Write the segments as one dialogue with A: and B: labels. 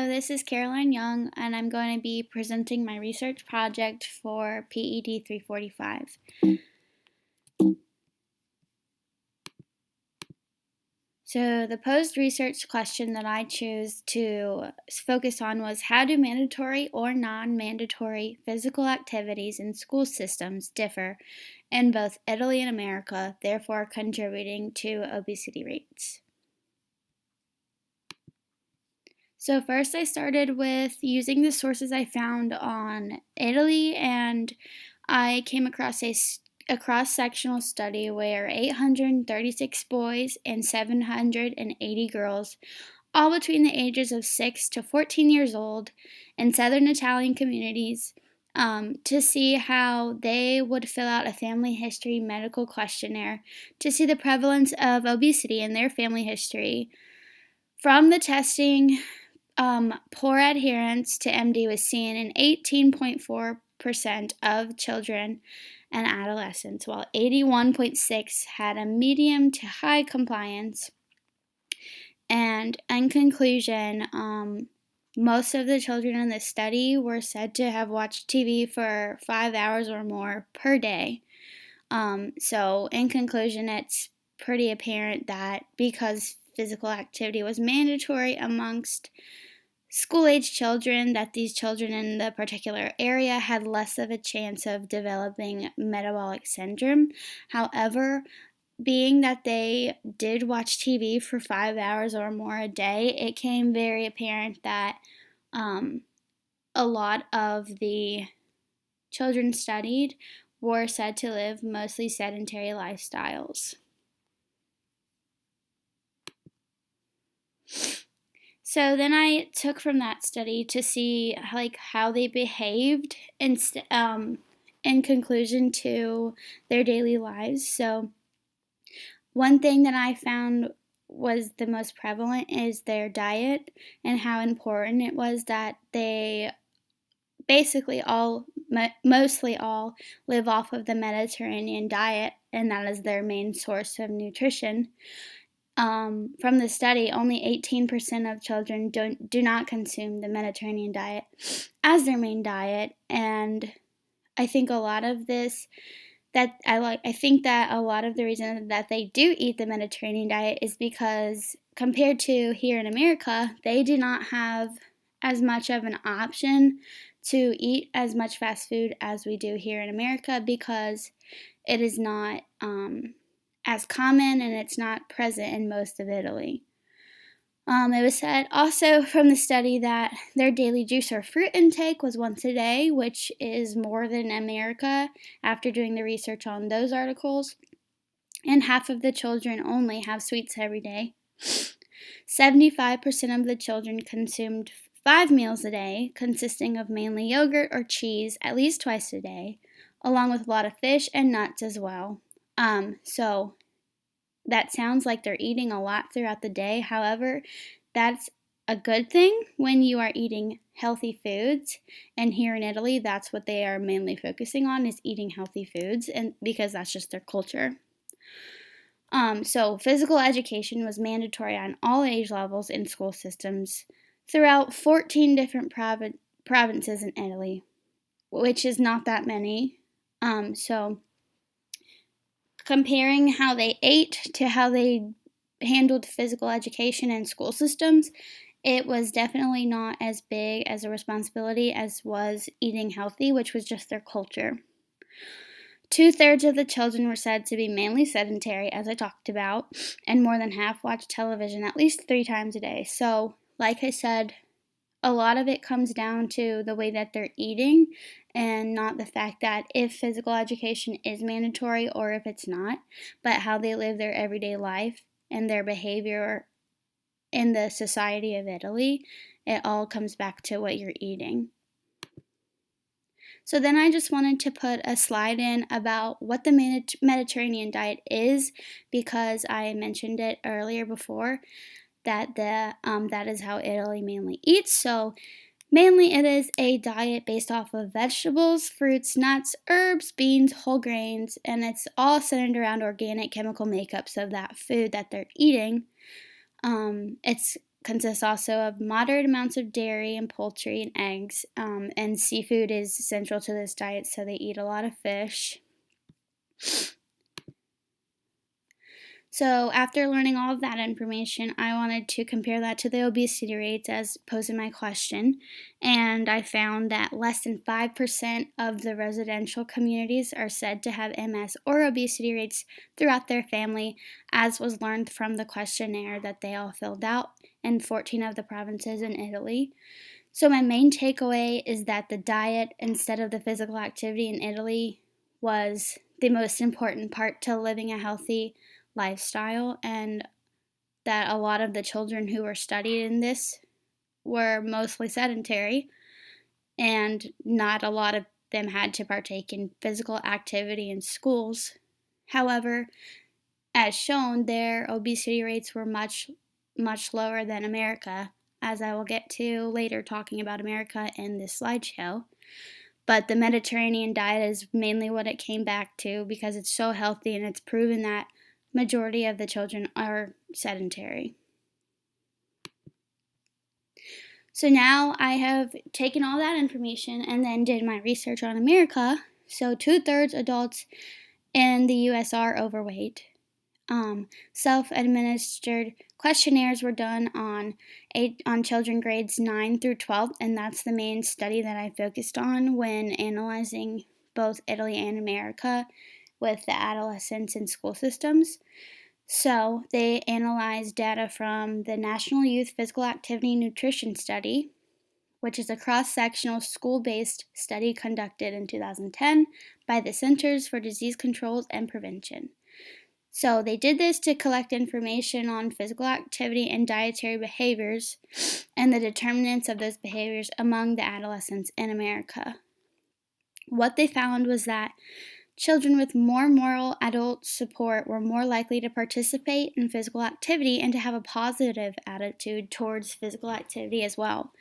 A: this is Caroline Young, and I'm going to be presenting my research project for PED 345. So the posed research question that I chose to focus on was, how do mandatory or non-mandatory physical activities in school systems differ in both Italy and America, therefore contributing to obesity rates? So first I started with using the sources I found on Italy, and I came across a cross-sectional study where 836 boys and 780 girls, all between the ages of 6 to 14 years old, in southern Italian communities, to see how they would fill out a family history medical questionnaire to see the prevalence of obesity in their family history. From the testing, poor adherence to MD was seen in 18.4% of children and adolescents, while 81.6% had a medium to high compliance. And in conclusion, most of the children in this study were said to have watched TV for 5 hours or more per day. So in conclusion, it's pretty apparent that because physical activity was mandatory amongst school-age children, that these children in the particular area had less of a chance of developing metabolic syndrome. However, being that they did watch TV for 5 hours or more a day, it became very apparent that a lot of the children studied were said to live mostly sedentary lifestyles. So then I took from that study to see how they behaved in conclusion to their daily lives. So one thing that I found was the most prevalent is their diet, and how important it was that they basically mostly all live off of the Mediterranean diet, and that is their main source of nutrition. From the study, only 18% of children do not consume the Mediterranean diet as their main diet, and I think a lot of this I think that a lot of the reason that they do eat the Mediterranean diet is because compared to here in America, they do not have as much of an option to eat as much fast food as we do here in America, because it is not as common and it's not present in most of Italy. It was said also from the study that their daily juice or fruit intake was once a day, which is more than America after doing the research on those articles. And half of the children only have sweets every day. 75% of the children consumed 5 meals a day, consisting of mainly yogurt or cheese at least twice a day, along with a lot of fish and nuts as well. So that sounds like they're eating a lot throughout the day. However, that's a good thing when you are eating healthy foods. And here in Italy, that's what they are mainly focusing on, is eating healthy foods, and because that's just their culture. So physical education was mandatory on all age levels in school systems throughout 14 different provinces in Italy, which is not that many. So comparing how they ate to how they handled physical education in school systems, it was definitely not as big as a responsibility as was eating healthy, which was just their culture. 2/3 of the children were said to be mainly sedentary, as I talked about, and more than half watched television at least 3 times a day. So, like I said, a lot of it comes down to the way that they're eating, and not the fact that if physical education is mandatory or if it's not, but how they live their everyday life and their behavior in the society of Italy. It all comes back to what you're eating. So then I just wanted to put a slide in about what the Mediterranean diet is, because I mentioned it earlier before that that is how Italy mainly eats. So mainly it is a diet based off of vegetables, fruits, nuts, herbs, beans, whole grains, and it's all centered around organic chemical makeups of that food that they're eating. It's consists also of moderate amounts of dairy and poultry and eggs, and seafood is central to this diet, so they eat a lot of fish. So, after learning all of that information, I wanted to compare that to the obesity rates as posed in my question. And I found that less than 5% of the residential communities are said to have MS or obesity rates throughout their family, as was learned from the questionnaire that they all filled out in 14 of the provinces in Italy. So, my main takeaway is that the diet instead of the physical activity in Italy was the most important part to living a healthy lifestyle, and that a lot of the children who were studied in this were mostly sedentary, and not a lot of them had to partake in physical activity in schools. However, as shown, their obesity rates were much lower than America, as I will get to later talking about America in this slideshow. But the Mediterranean diet is mainly what it came back to because it's so healthy, and it's proven that majority of the children are sedentary. So now I have taken all that information and then did my research on America. So 2/3 adults in the US are overweight. Self-administered questionnaires were done on children grades 9 through 12, and that's the main study that I focused on when analyzing both Italy and America with the adolescents and school systems. So they analyzed data from the National Youth Physical Activity Nutrition Study, which is a cross-sectional school-based study conducted in 2010 by the Centers for Disease Control and Prevention. So they did this to collect information on physical activity and dietary behaviors and the determinants of those behaviors among the adolescents in America. What they found was that children with more moral adult support were more likely to participate in physical activity and to have a positive attitude towards physical activity as well.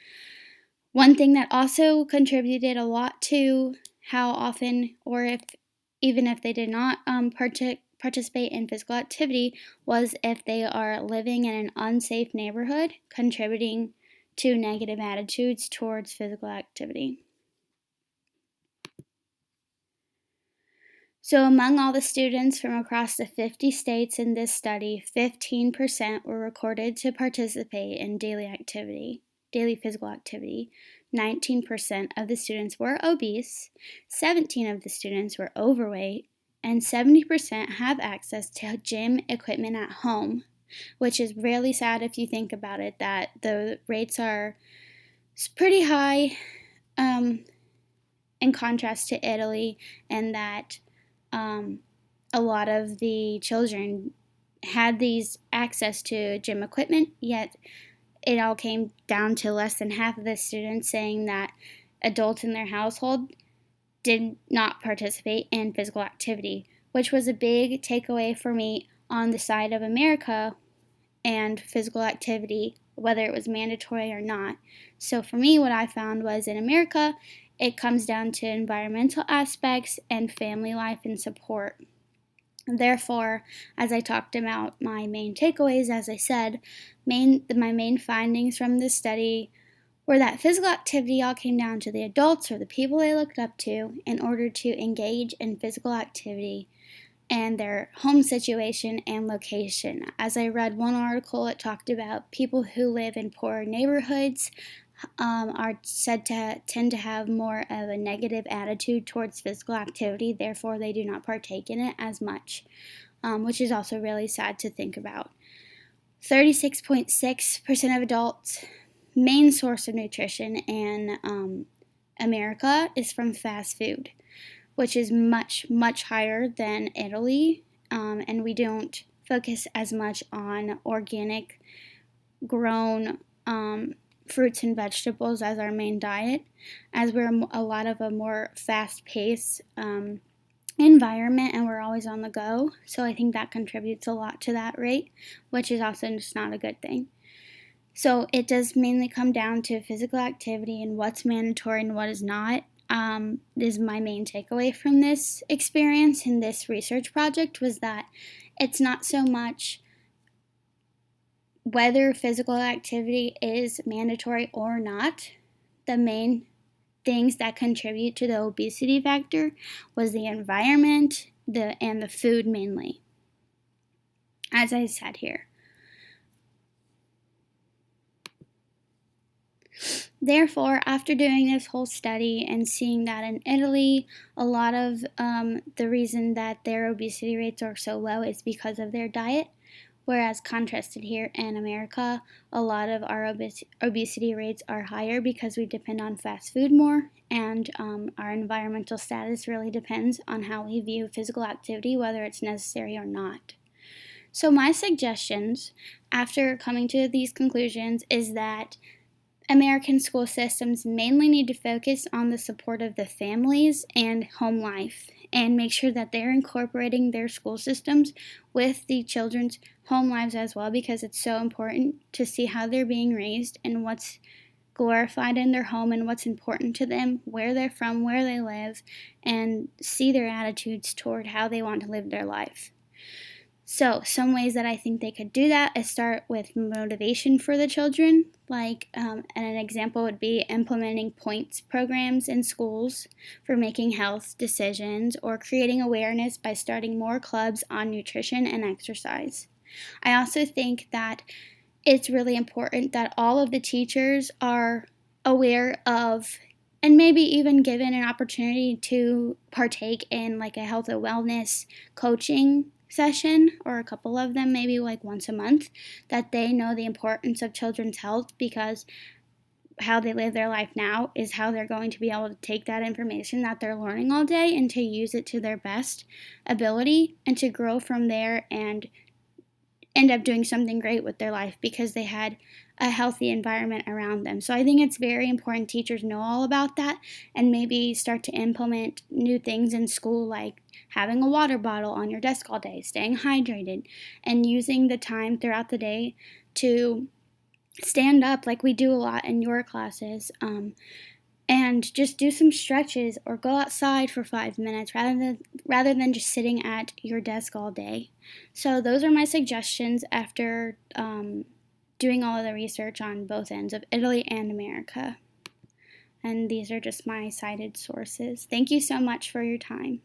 A: One thing that also contributed a lot to how often, or even if they did not participate in physical activity, was if they are living in an unsafe neighborhood, contributing to negative attitudes towards physical activity. So, among all the students from across the 50 states in this study, 15% were recorded to participate in daily physical activity. 19% of the students were obese, 17 of the students were overweight, and 70% have access to gym equipment at home, which is really sad if you think about it, that the rates are pretty high in contrast to Italy, and that a lot of the children had these access to gym equipment, yet it all came down to less than half of the students saying that adults in their household did not participate in physical activity, which was a big takeaway for me on the side of America and physical activity, whether it was mandatory or not. So for me, what I found was in America, it comes down to environmental aspects and family life and support. Therefore, as I talked about my main takeaways, as I said, my main findings from this study were that physical activity all came down to the adults or the people they looked up to in order to engage in physical activity and their home situation and location. As I read one article, it talked about people who live in poorer neighborhoods are said to tend to have more of a negative attitude towards physical activity, therefore they do not partake in it as much, which is also really sad to think about. 36.6% of adults' main source of nutrition in America is from fast food, which is much, much higher than Italy, and we don't focus as much on organic grown fruits and vegetables as our main diet, as we're a lot of a more fast-paced environment and we're always on the go. So I think that contributes a lot to that rate, which is also just not a good thing. So it does mainly come down to physical activity and what's mandatory and what is not. Is my main takeaway from this experience in this research project was that it's not so much whether physical activity is mandatory or not, the main things that contribute to the obesity factor was the environment and the food mainly, as I said here. Therefore, after doing this whole study and seeing that in Italy, a lot of the reason that their obesity rates are so low is because of their diet, whereas contrasted here in America, a lot of our obesity rates are higher because we depend on fast food more, and our environmental status really depends on how we view physical activity, whether it's necessary or not. So my suggestions after coming to these conclusions is that American school systems mainly need to focus on the support of the families and home life and make sure that they're incorporating their school systems with the children's home lives as well, because it's so important to see how they're being raised and what's glorified in their home and what's important to them, where they're from, where they live, and see their attitudes toward how they want to live their life. So, some ways that I think they could do that is start with motivation for the children. And an example would be implementing points programs in schools for making health decisions, or creating awareness by starting more clubs on nutrition and exercise. I also think that it's really important that all of the teachers are aware of, and maybe even given an opportunity to partake in like a health and wellness coaching session, or a couple of them, maybe like once a month, that they know the importance of children's health, because how they live their life now is how they're going to be able to take that information that they're learning all day and to use it to their best ability and to grow from there and end up doing something great with their life because they had a healthy environment around them. So I think it's very important teachers know all about that and maybe start to implement new things in school, like having a water bottle on your desk all day, staying hydrated, and using the time throughout the day to stand up like we do a lot in your classes, and just do some stretches or go outside for 5 minutes rather than just sitting at your desk all day. So those are my suggestions after doing all of the research on both ends of Italy and America. And these are just my cited sources. Thank you so much for your time.